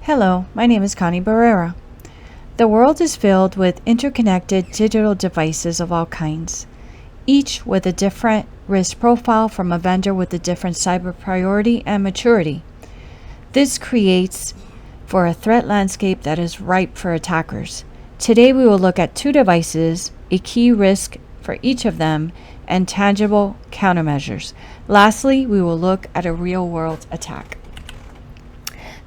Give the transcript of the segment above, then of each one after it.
Hello, my name is Connie Barrera. The world is filled with interconnected digital devices of all kinds, each with a different risk profile from a vendor with a different cyber priority and maturity. This creates for a threat landscape that is ripe for attackers. Today we will look at two devices, a key risk for each of them, and tangible countermeasures. Lastly, we will look at a real-world attack.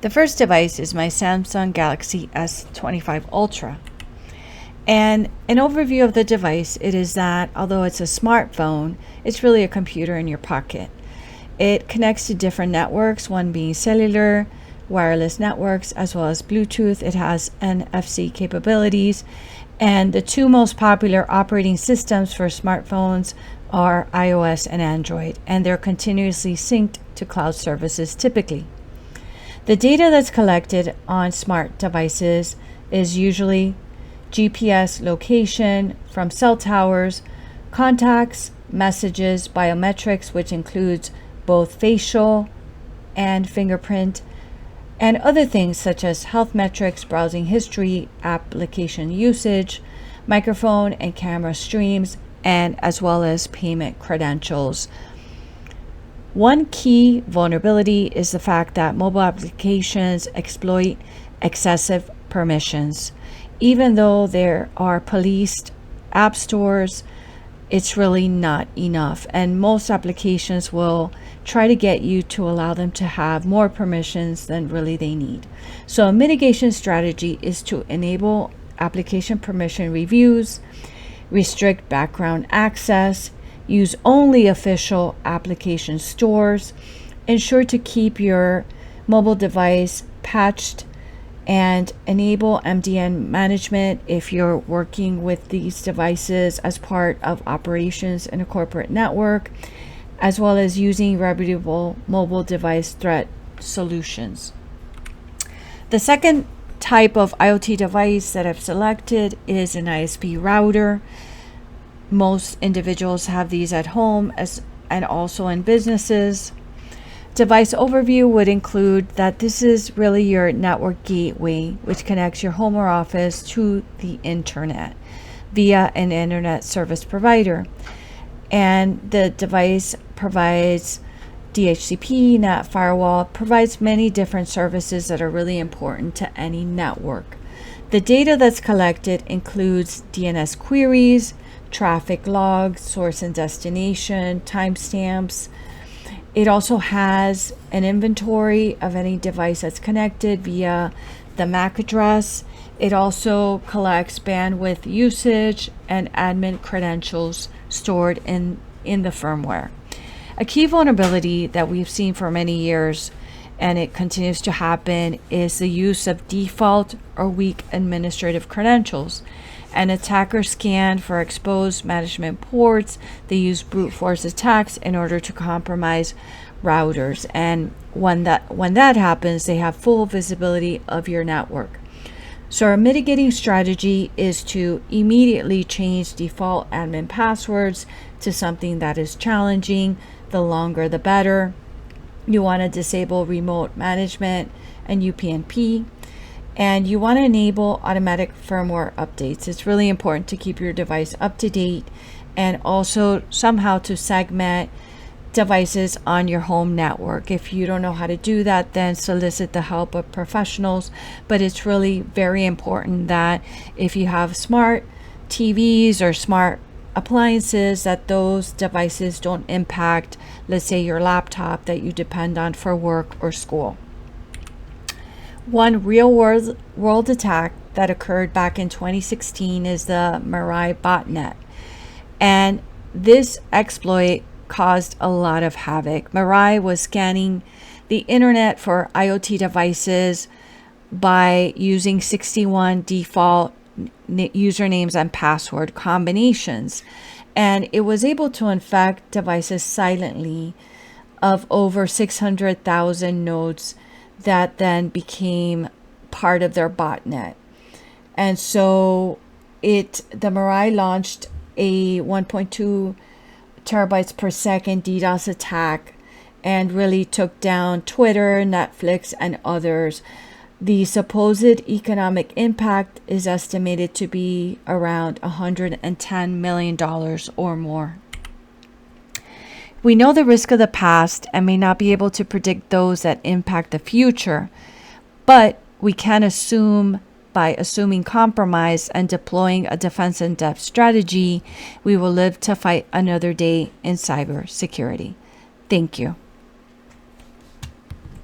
The first device is my Samsung Galaxy S25 Ultra. And an overview of the device, it is that although it's a smartphone, it's really a computer in your pocket. It connects to different networks, one being cellular, wireless networks, as well as Bluetooth. It has NFC capabilities. And the two most popular operating systems for smartphones are iOS and Android, and they're continuously synced to cloud services typically. The data that's collected on smart devices is usually GPS location from cell towers, contacts, messages, biometrics, which includes both facial and fingerprint, and other things such as health metrics, browsing history, application usage, microphone and camera streams, and as well as payment credentials. One key vulnerability is the fact that mobile applications exploit excessive permissions. Even though there are policed app stores, it's really not enough. And most applications will try to get you to allow them to have more permissions than really they need. So a mitigation strategy is to enable application permission reviews, restrict background access, use only official application stores, ensure to keep your mobile device patched, and enable MDN management if you're working with these devices as part of operations in a corporate network, as well as using reputable mobile device threat solutions. The second type of IoT device that I've selected is an ISP router. Most individuals have these at home and also in businesses. Device overview would include that this is really your network gateway, which connects your home or office to the internet via an internet service provider. And the device provides DHCP, NAT firewall, provides many different services that are really important to any network. The data that's collected includes DNS queries, traffic logs, source and destination, timestamps. It also has an inventory of any device that's connected via the MAC address. It also collects bandwidth usage and admin credentials stored in the firmware. A key vulnerability that we've seen for many years, and it continues to happen, is the use of default or weak administrative credentials. An attacker scan for exposed management ports. They use brute force attacks in order to compromise routers. And when that happens, they have full visibility of your network. So our mitigating strategy is to immediately change default admin passwords to something that is challenging. The longer, the better. You want to disable remote management and UPnP. And you want to enable automatic firmware updates. It's really important to keep your device up to date and also somehow to segment devices on your home network. If you don't know how to do that, then solicit the help of professionals. But it's really very important that if you have smart TVs or smart appliances, that those devices don't impact, let's say, your laptop that you depend on for work or school. One real-world attack that occurred back in 2016 is the Mirai botnet. And this exploit caused a lot of havoc. Mirai was scanning the internet for IoT devices by using 61 default usernames and password combinations. And it was able to infect devices silently of over 600,000 nodes that then became part of their botnet. And so the Mirai launched a 1.2 terabytes per second DDoS attack and really took down Twitter, Netflix, and others. The supposed economic impact is estimated to be around $110 million or more. We know the risk of the past and may not be able to predict those that impact the future, but we can assume by assuming compromise and deploying a defense in depth strategy, we will live to fight another day in cybersecurity. Thank you.